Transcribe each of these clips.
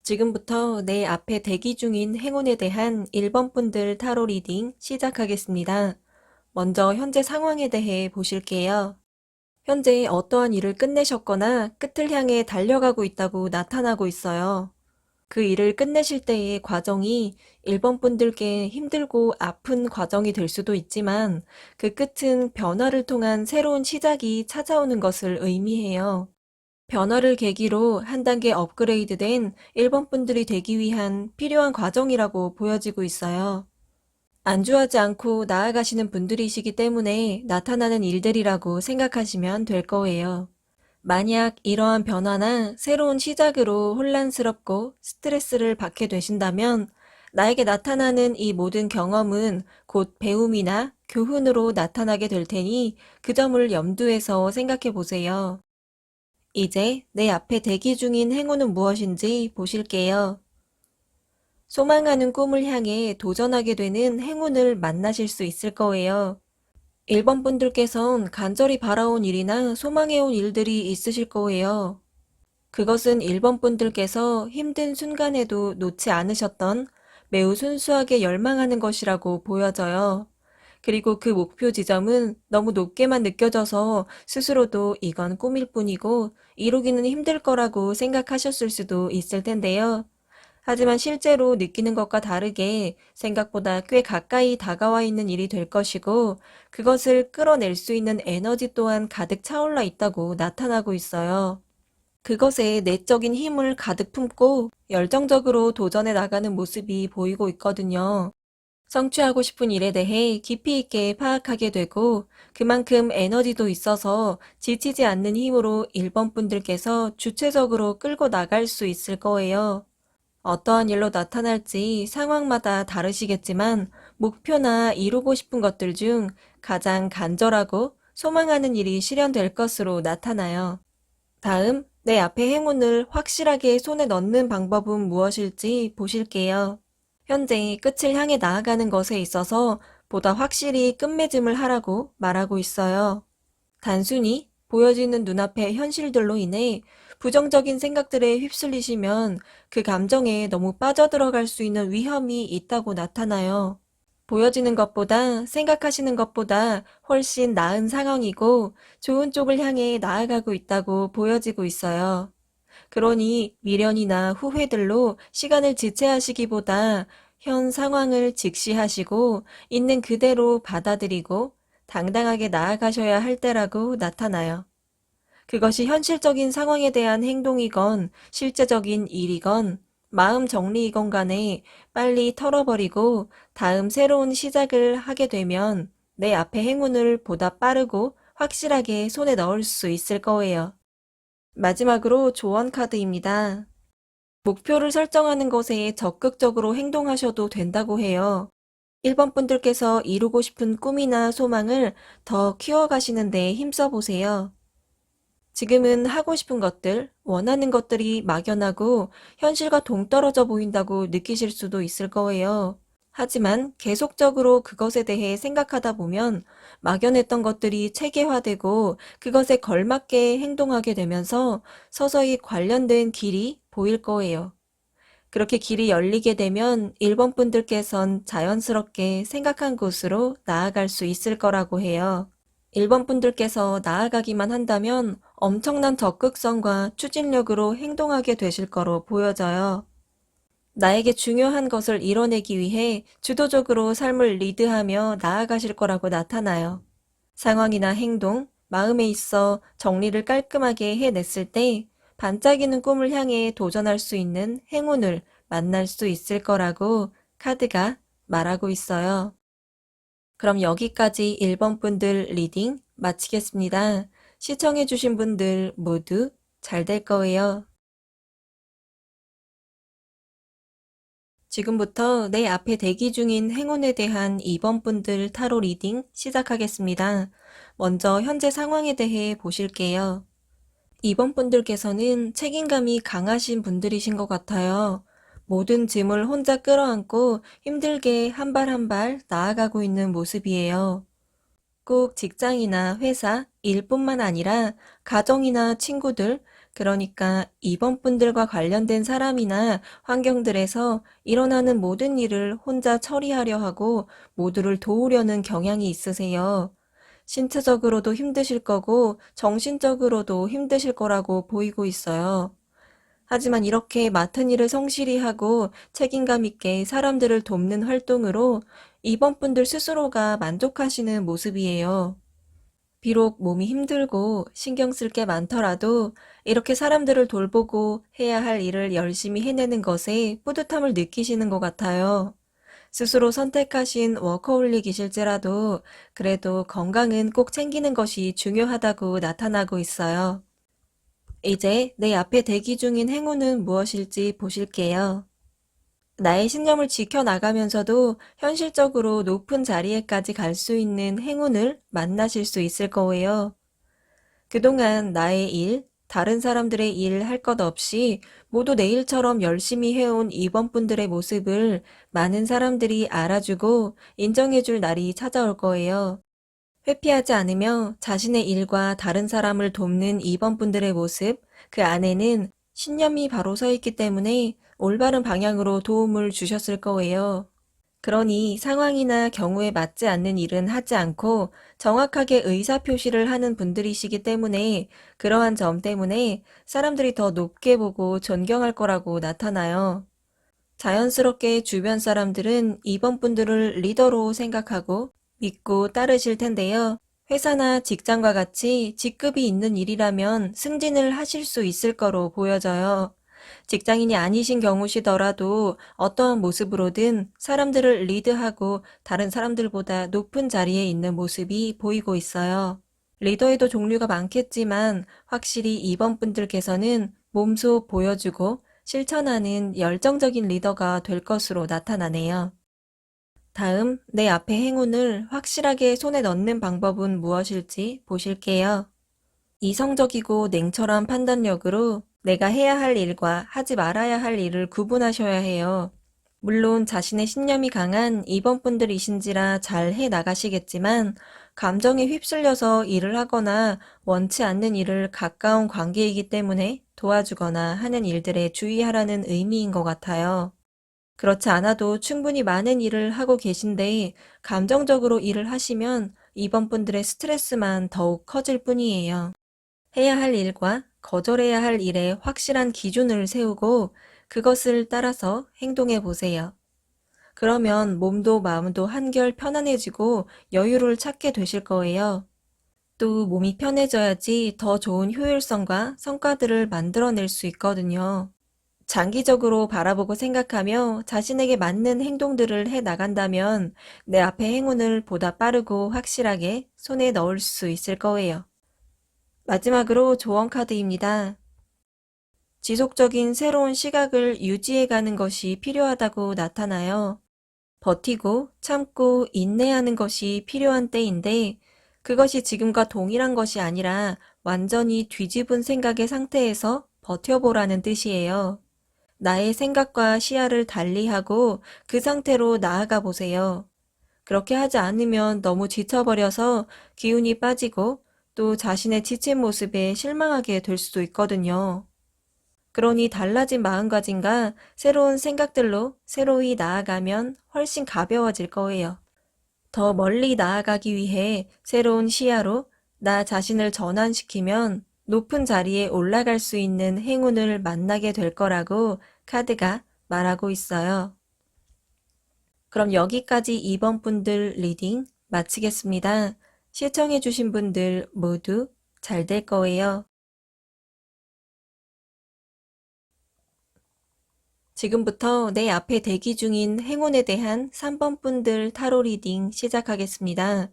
지금부터 내 앞에 대기 중인 행운에 대한 1번 분들 타로 리딩 시작하겠습니다. 먼저 현재 상황에 대해 보실게요. 현재 어떠한 일을 끝내셨거나 끝을 향해 달려가고 있다고 나타나고 있어요. 그 일을 끝내실 때의 과정이 1번 분들께 힘들고 아픈 과정이 될 수도 있지만 그 끝은 변화를 통한 새로운 시작이 찾아오는 것을 의미해요. 변화를 계기로 한 단계 업그레이드된 1번 분들이 되기 위한 필요한 과정이라고 보여지고 있어요. 안주하지 않고 나아가시는 분들이시기 때문에 나타나는 일들이라고 생각하시면 될 거예요. 만약 이러한 변화나 새로운 시작으로 혼란스럽고 스트레스를 받게 되신다면 나에게 나타나는 이 모든 경험은 곧 배움이나 교훈으로 나타나게 될 테니 그 점을 염두에서 생각해 보세요. 이제 내 앞에 대기 중인 행운은 무엇인지 보실게요. 소망하는 꿈을 향해 도전하게 되는 행운을 만나실 수 있을 거예요. 1번 분들께선 간절히 바라온 일이나 소망해온 일들이 있으실 거예요. 그것은 1번 분들께서 힘든 순간에도 놓지 않으셨던 매우 순수하게 열망하는 것이라고 보여져요. 그리고 그 목표 지점은 너무 높게만 느껴져서 스스로도 이건 꿈일 뿐이고 이루기는 힘들 거라고 생각하셨을 수도 있을 텐데요. 하지만 실제로 느끼는 것과 다르게 생각보다 꽤 가까이 다가와 있는 일이 될 것이고 그것을 끌어낼 수 있는 에너지 또한 가득 차올라 있다고 나타나고 있어요. 그것에 내적인 힘을 가득 품고 열정적으로 도전해 나가는 모습이 보이고 있거든요. 성취하고 싶은 일에 대해 깊이 있게 파악하게 되고 그만큼 에너지도 있어서 지치지 않는 힘으로 1번 분들께서 주체적으로 끌고 나갈 수 있을 거예요. 어떠한 일로 나타날지 상황마다 다르시겠지만 목표나 이루고 싶은 것들 중 가장 간절하고 소망하는 일이 실현될 것으로 나타나요. 다음, 내 앞에 행운을 확실하게 손에 넣는 방법은 무엇일지 보실게요. 현재 끝을 향해 나아가는 것에 있어서 보다 확실히 끝맺음을 하라고 말하고 있어요. 단순히 보여지는 눈앞의 현실들로 인해 부정적인 생각들에 휩쓸리시면 그 감정에 너무 빠져들어갈 수 있는 위험이 있다고 나타나요. 보여지는 것보다 생각하시는 것보다 훨씬 나은 상황이고 좋은 쪽을 향해 나아가고 있다고 보여지고 있어요. 그러니 미련이나 후회들로 시간을 지체하시기보다 현 상황을 직시하시고 있는 그대로 받아들이고 당당하게 나아가셔야 할 때라고 나타나요. 그것이 현실적인 상황에 대한 행동이건 실제적인 일이건 마음 정리이건 간에 빨리 털어버리고 다음 새로운 시작을 하게 되면 내 앞에 행운을 보다 빠르고 확실하게 손에 넣을 수 있을 거예요. 마지막으로 조언 카드입니다. 목표를 설정하는 것에 적극적으로 행동하셔도 된다고 해요. 1번 분들께서 이루고 싶은 꿈이나 소망을 더 키워가시는 데 힘써 보세요. 지금은 하고 싶은 것들, 원하는 것들이 막연하고 현실과 동떨어져 보인다고 느끼실 수도 있을 거예요. 하지만 계속적으로 그것에 대해 생각하다 보면 막연했던 것들이 체계화되고 그것에 걸맞게 행동하게 되면서 서서히 관련된 길이 보일 거예요. 그렇게 길이 열리게 되면 1번 분들께선 자연스럽게 생각한 곳으로 나아갈 수 있을 거라고 해요. 1번 분들께서 나아가기만 한다면 엄청난 적극성과 추진력으로 행동하게 되실 거로 보여져요. 나에게 중요한 것을 이뤄내기 위해 주도적으로 삶을 리드하며 나아가실 거라고 나타나요. 상황이나 행동, 마음에 있어 정리를 깔끔하게 해냈을 때 반짝이는 꿈을 향해 도전할 수 있는 행운을 만날 수 있을 거라고 카드가 말하고 있어요. 그럼 여기까지 1번 분들 리딩 마치겠습니다. 시청해주신 분들 모두 잘 될 거예요. 지금부터 내 앞에 대기 중인 행운에 대한 2번 분들 타로 리딩 시작하겠습니다. 먼저 현재 상황에 대해 보실게요. 2번 분들께서는 책임감이 강하신 분들이신 것 같아요. 모든 짐을 혼자 끌어안고 힘들게 한 발 한 발 나아가고 있는 모습이에요. 꼭 직장이나 회사, 일뿐만 아니라 가정이나 친구들, 그러니까 2번 분들과 관련된 사람이나 환경들에서 일어나는 모든 일을 혼자 처리하려 하고 모두를 도우려는 경향이 있으세요. 신체적으로도 힘드실 거고 정신적으로도 힘드실 거라고 보이고 있어요. 하지만 이렇게 맡은 일을 성실히 하고 책임감 있게 사람들을 돕는 활동으로 이번 분들 스스로가 만족하시는 모습이에요. 비록 몸이 힘들고 신경 쓸 게 많더라도 이렇게 사람들을 돌보고 해야 할 일을 열심히 해내는 것에 뿌듯함을 느끼시는 것 같아요. 스스로 선택하신 워커홀릭이실지라도 그래도 건강은 꼭 챙기는 것이 중요하다고 나타나고 있어요. 이제 내 앞에 대기 중인 행운은 무엇일지 보실게요. 나의 신념을 지켜나가면서도 현실적으로 높은 자리에까지 갈 수 있는 행운을 만나실 수 있을 거예요. 그동안 나의 일, 다른 사람들의 일 할 것 없이 모두 내 일처럼 열심히 해온 이번분들의 모습을 많은 사람들이 알아주고 인정해줄 날이 찾아올 거예요. 회피하지 않으며 자신의 일과 다른 사람을 돕는 이번분들의 모습, 그 안에는 신념이 바로 서 있기 때문에 올바른 방향으로 도움을 주셨을 거예요. 그러니 상황이나 경우에 맞지 않는 일은 하지 않고 정확하게 의사표시를 하는 분들이시기 때문에 그러한 점 때문에 사람들이 더 높게 보고 존경할 거라고 나타나요. 자연스럽게 주변 사람들은 이번 분들을 리더로 생각하고 믿고 따르실 텐데요. 회사나 직장과 같이 직급이 있는 일이라면 승진을 하실 수 있을 거로 보여져요. 직장인이 아니신 경우시더라도 어떠한 모습으로든 사람들을 리드하고 다른 사람들보다 높은 자리에 있는 모습이 보이고 있어요. 리더에도 종류가 많겠지만 확실히 이번 분들께서는 몸소 보여주고 실천하는 열정적인 리더가 될 것으로 나타나네요. 다음, 내 앞에 행운을 확실하게 손에 넣는 방법은 무엇일지 보실게요. 이성적이고 냉철한 판단력으로 내가 해야 할 일과 하지 말아야 할 일을 구분하셔야 해요. 물론 자신의 신념이 강한 이번 분들이신지라 잘 해 나가시겠지만 감정에 휩쓸려서 일을 하거나 원치 않는 일을 가까운 관계이기 때문에 도와주거나 하는 일들에 주의하라는 의미인 것 같아요. 그렇지 않아도 충분히 많은 일을 하고 계신데 감정적으로 일을 하시면 이번 분들의 스트레스만 더욱 커질 뿐이에요. 해야 할 일과 거절해야 할 일에 확실한 기준을 세우고 그것을 따라서 행동해 보세요. 그러면 몸도 마음도 한결 편안해지고 여유를 찾게 되실 거예요. 또 몸이 편해져야지 더 좋은 효율성과 성과들을 만들어낼 수 있거든요. 장기적으로 바라보고 생각하며 자신에게 맞는 행동들을 해 나간다면 내 앞에 행운을 보다 빠르고 확실하게 손에 넣을 수 있을 거예요. 마지막으로 조언 카드입니다. 지속적인 새로운 시각을 유지해가는 것이 필요하다고 나타나요. 버티고 참고 인내하는 것이 필요한 때인데 그것이 지금과 동일한 것이 아니라 완전히 뒤집은 생각의 상태에서 버텨보라는 뜻이에요. 나의 생각과 시야를 달리하고 그 상태로 나아가 보세요. 그렇게 하지 않으면 너무 지쳐버려서 기운이 빠지고 또 자신의 지친 모습에 실망하게 될 수도 있거든요. 그러니 달라진 마음가짐과 새로운 생각들로 새로이 나아가면 훨씬 가벼워질 거예요. 더 멀리 나아가기 위해 새로운 시야로 나 자신을 전환시키면 높은 자리에 올라갈 수 있는 행운을 만나게 될 거라고 카드가 말하고 있어요. 그럼 여기까지 이번 분들 리딩 마치겠습니다. 시청해주신 분들 모두 잘 될 거예요. 지금부터 내 앞에 대기 중인 행운에 대한 3번 분들 타로 리딩 시작하겠습니다.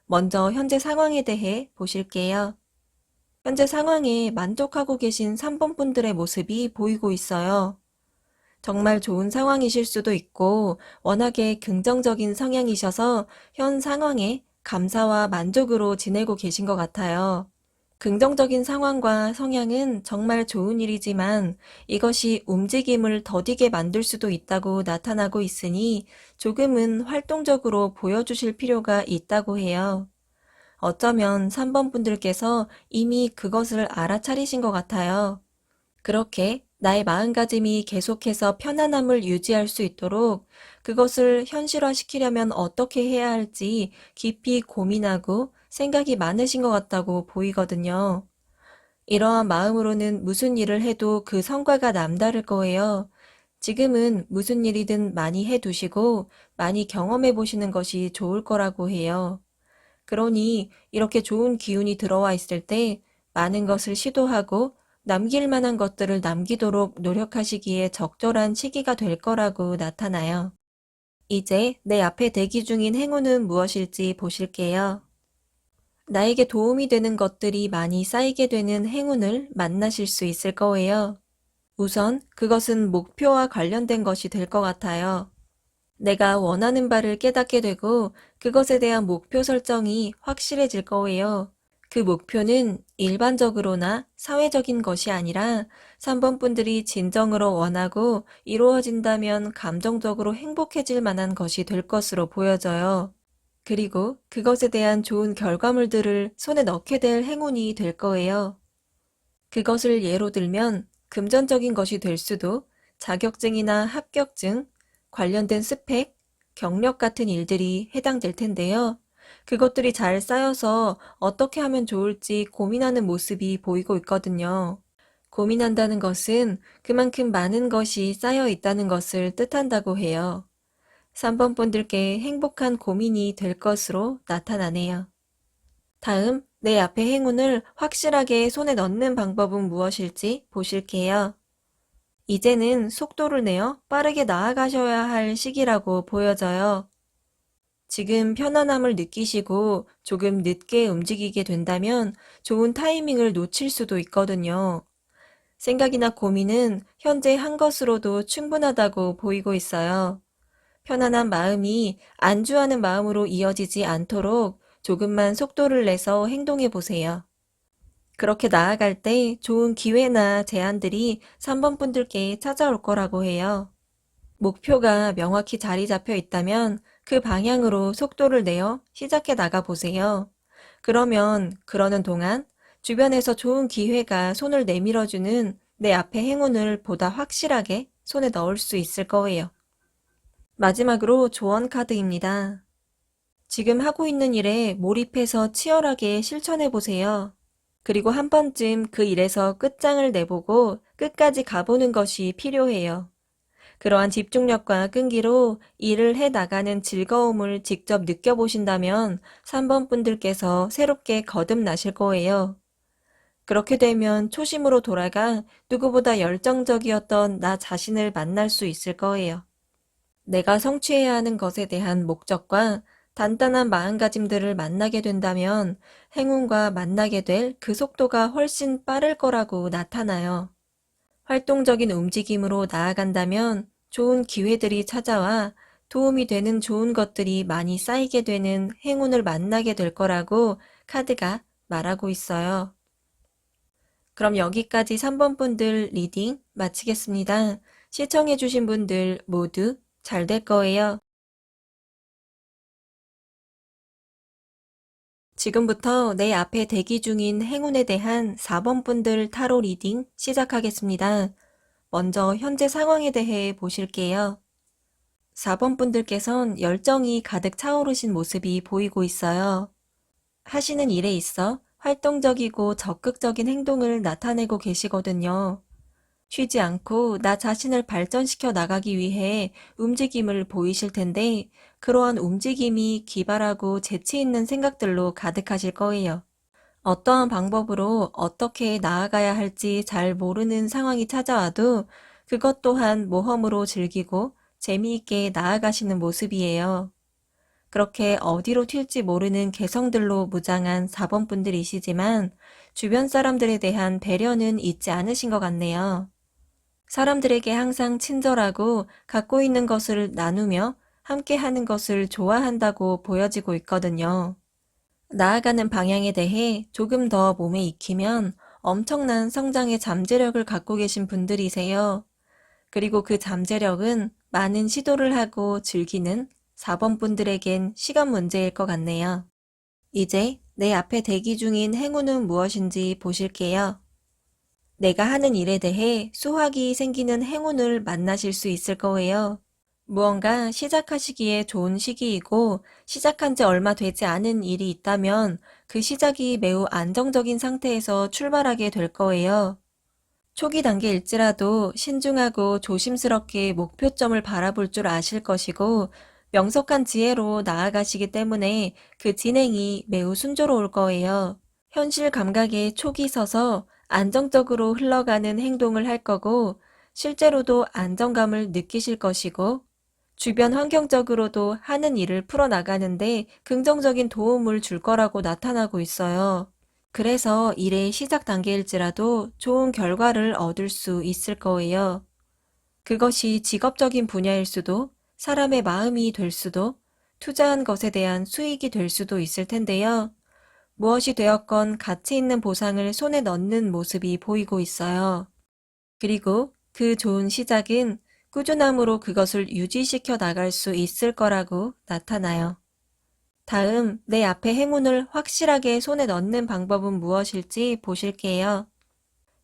먼저 현재 상황에 대해 보실게요. 현재 상황에 만족하고 계신 3번 분들의 모습이 보이고 있어요. 정말 좋은 상황이실 수도 있고 워낙에 긍정적인 성향이셔서 현 상황에 감사와 만족으로 지내고 계신 것 같아요. 긍정적인 상황과 성향은 정말 좋은 일이지만 이것이 움직임을 더디게 만들 수도 있다고 나타나고 있으니 조금은 활동적으로 보여주실 필요가 있다고 해요. 어쩌면 3번 분들께서 이미 그것을 알아차리신 것 같아요. 그렇게 나의 마음가짐이 계속해서 편안함을 유지할 수 있도록 그것을 현실화시키려면 어떻게 해야 할지 깊이 고민하고 생각이 많으신 것 같다고 보이거든요. 이러한 마음으로는 무슨 일을 해도 그 성과가 남다를 거예요. 지금은 무슨 일이든 많이 해두시고 많이 경험해 보시는 것이 좋을 거라고 해요. 그러니 이렇게 좋은 기운이 들어와 있을 때 많은 것을 시도하고 남길 만한 것들을 남기도록 노력하시기에 적절한 시기가 될 거라고 나타나요. 이제 내 앞에 대기 중인 행운은 무엇일지 보실게요. 나에게 도움이 되는 것들이 많이 쌓이게 되는 행운을 만나실 수 있을 거예요. 우선 그것은 목표와 관련된 것이 될 것 같아요. 내가 원하는 바를 깨닫게 되고 그것에 대한 목표 설정이 확실해질 거예요. 그 목표는 일반적으로나 사회적인 것이 아니라 3번 분들이 진정으로 원하고 이루어진다면 감정적으로 행복해질 만한 것이 될 것으로 보여져요. 그리고 그것에 대한 좋은 결과물들을 손에 넣게 될 행운이 될 거예요. 그것을 예로 들면 금전적인 것이 될 수도 자격증이나 합격증, 관련된 스펙, 경력 같은 일들이 해당될 텐데요. 그것들이 잘 쌓여서 어떻게 하면 좋을지 고민하는 모습이 보이고 있거든요. 고민한다는 것은 그만큼 많은 것이 쌓여 있다는 것을 뜻한다고 해요. 3번 분들께 행복한 고민이 될 것으로 나타나네요. 다음, 내 앞의 행운을 확실하게 손에 넣는 방법은 무엇일지 보실게요. 이제는 속도를 내어 빠르게 나아가셔야 할 시기라고 보여져요. 지금 편안함을 느끼시고 조금 늦게 움직이게 된다면 좋은 타이밍을 놓칠 수도 있거든요. 생각이나 고민은 현재 한 것으로도 충분하다고 보이고 있어요. 편안한 마음이 안주하는 마음으로 이어지지 않도록 조금만 속도를 내서 행동해 보세요. 그렇게 나아갈 때 좋은 기회나 제안들이 3번 분들께 찾아올 거라고 해요. 목표가 명확히 자리 잡혀 있다면 그 방향으로 속도를 내어 시작해 나가 보세요. 그러면 그러는 동안 주변에서 좋은 기회가 손을 내밀어주는 내 앞의 행운을 보다 확실하게 손에 넣을 수 있을 거예요. 마지막으로 조언 카드입니다. 지금 하고 있는 일에 몰입해서 치열하게 실천해 보세요. 그리고 한 번쯤 그 일에서 끝장을 내보고 끝까지 가보는 것이 필요해요. 그러한 집중력과 끈기로 일을 해 나가는 즐거움을 직접 느껴보신다면 3번 분들께서 새롭게 거듭나실 거예요. 그렇게 되면 초심으로 돌아가 누구보다 열정적이었던 나 자신을 만날 수 있을 거예요. 내가 성취해야 하는 것에 대한 목적과 단단한 마음가짐들을 만나게 된다면 행운과 만나게 될 그 속도가 훨씬 빠를 거라고 나타나요. 활동적인 움직임으로 나아간다면 좋은 기회들이 찾아와 도움이 되는 좋은 것들이 많이 쌓이게 되는 행운을 만나게 될 거라고 카드가 말하고 있어요. 그럼 여기까지 3번 분들 리딩 마치겠습니다. 시청해주신 분들 모두 잘 될 거예요. 지금부터 내 앞에 대기 중인 행운에 대한 4번 분들 타로 리딩 시작하겠습니다. 먼저 현재 상황에 대해 보실게요. 4번 분들께선 열정이 가득 차오르신 모습이 보이고 있어요. 하시는 일에 있어 활동적이고 적극적인 행동을 나타내고 계시거든요. 쉬지 않고 나 자신을 발전시켜 나가기 위해 움직임을 보이실 텐데 그러한 움직임이 기발하고 재치 있는 생각들로 가득하실 거예요. 어떠한 방법으로 어떻게 나아가야 할지 잘 모르는 상황이 찾아와도 그것 또한 모험으로 즐기고 재미있게 나아가시는 모습이에요. 그렇게 어디로 튈지 모르는 개성들로 무장한 4번 분들이시지만 주변 사람들에 대한 배려는 잊지 않으신 것 같네요. 사람들에게 항상 친절하고 갖고 있는 것을 나누며 함께 하는 것을 좋아한다고 보여지고 있거든요. 나아가는 방향에 대해 조금 더 몸에 익히면 엄청난 성장의 잠재력을 갖고 계신 분들이세요. 그리고 그 잠재력은 많은 시도를 하고 즐기는 4번 분들에겐 시간 문제일 것 같네요. 이제 내 앞에 대기 중인 행운은 무엇인지 보실게요. 내가 하는 일에 대해 수확이 생기는 행운을 만나실 수 있을 거예요. 무언가 시작하시기에 좋은 시기이고 시작한 지 얼마 되지 않은 일이 있다면 그 시작이 매우 안정적인 상태에서 출발하게 될 거예요. 초기 단계일지라도 신중하고 조심스럽게 목표점을 바라볼 줄 아실 것이고 명석한 지혜로 나아가시기 때문에 그 진행이 매우 순조로울 거예요. 현실 감각에 촉이 서서 안정적으로 흘러가는 행동을 할 거고 실제로도 안정감을 느끼실 것이고 주변 환경적으로도 하는 일을 풀어나가는데 긍정적인 도움을 줄 거라고 나타나고 있어요. 그래서 일의 시작 단계일지라도 좋은 결과를 얻을 수 있을 거예요. 그것이 직업적인 분야일 수도, 사람의 마음이 될 수도, 투자한 것에 대한 수익이 될 수도 있을 텐데요. 무엇이 되었건 가치 있는 보상을 손에 넣는 모습이 보이고 있어요. 그리고 그 좋은 시작은 꾸준함으로 그것을 유지시켜 나갈 수 있을 거라고 나타나요. 다음, 내 앞에 행운을 확실하게 손에 넣는 방법은 무엇일지 보실게요.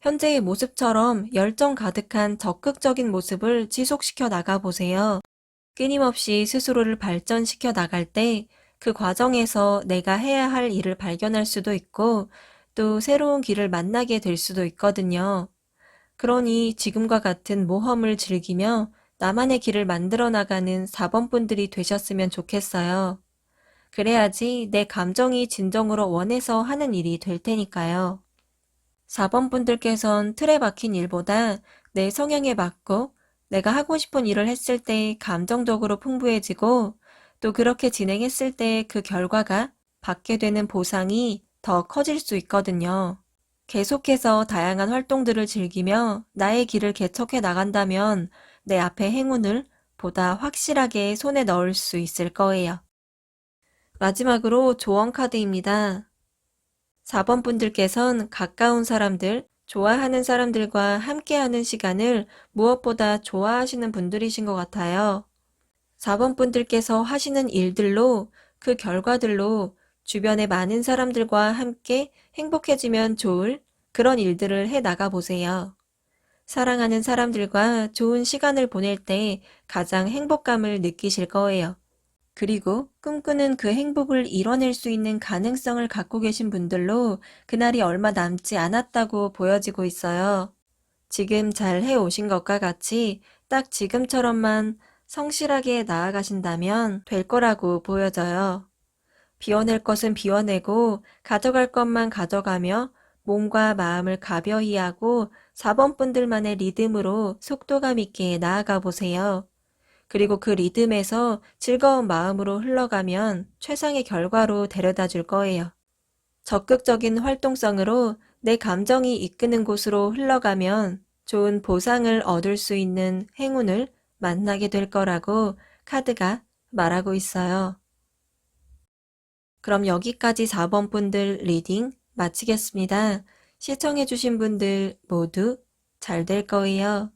현재의 모습처럼 열정 가득한 적극적인 모습을 지속시켜 나가보세요. 끊임없이 스스로를 발전시켜 나갈 때 그 과정에서 내가 해야 할 일을 발견할 수도 있고 또 새로운 길을 만나게 될 수도 있거든요. 그러니 지금과 같은 모험을 즐기며 나만의 길을 만들어 나가는 4번 분들이 되셨으면 좋겠어요. 그래야지 내 감정이 진정으로 원해서 하는 일이 될 테니까요. 4번 분들께선 틀에 박힌 일보다 내 성향에 맞고 내가 하고 싶은 일을 했을 때 감정적으로 풍부해지고 또 그렇게 진행했을 때 그 결과가 받게 되는 보상이 더 커질 수 있거든요. 계속해서 다양한 활동들을 즐기며 나의 길을 개척해 나간다면 내 앞의 행운을 보다 확실하게 손에 넣을 수 있을 거예요. 마지막으로 조언 카드입니다. 4번 분들께선 가까운 사람들, 좋아하는 사람들과 함께하는 시간을 무엇보다 좋아하시는 분들이신 것 같아요. 4번 분들께서 하시는 일들로 그 결과들로 주변의 많은 사람들과 함께 행복해지면 좋을 그런 일들을 해 나가 보세요. 사랑하는 사람들과 좋은 시간을 보낼 때 가장 행복감을 느끼실 거예요. 그리고 꿈꾸는 그 행복을 이뤄낼 수 있는 가능성을 갖고 계신 분들로 그날이 얼마 남지 않았다고 보여지고 있어요. 지금 잘 해오신 것과 같이 딱 지금처럼만 성실하게 나아가신다면 될 거라고 보여져요. 비워낼 것은 비워내고 가져갈 것만 가져가며 몸과 마음을 가벼이 하고 4번 분들만의 리듬으로 속도감 있게 나아가 보세요. 그리고 그 리듬에서 즐거운 마음으로 흘러가면 최상의 결과로 데려다 줄 거예요. 적극적인 활동성으로 내 감정이 이끄는 곳으로 흘러가면 좋은 보상을 얻을 수 있는 행운을 만나게 될 거라고 카드가 말하고 있어요. 그럼 여기까지 4번 분들 리딩 마치겠습니다. 시청해주신 분들 모두 잘 될 거예요.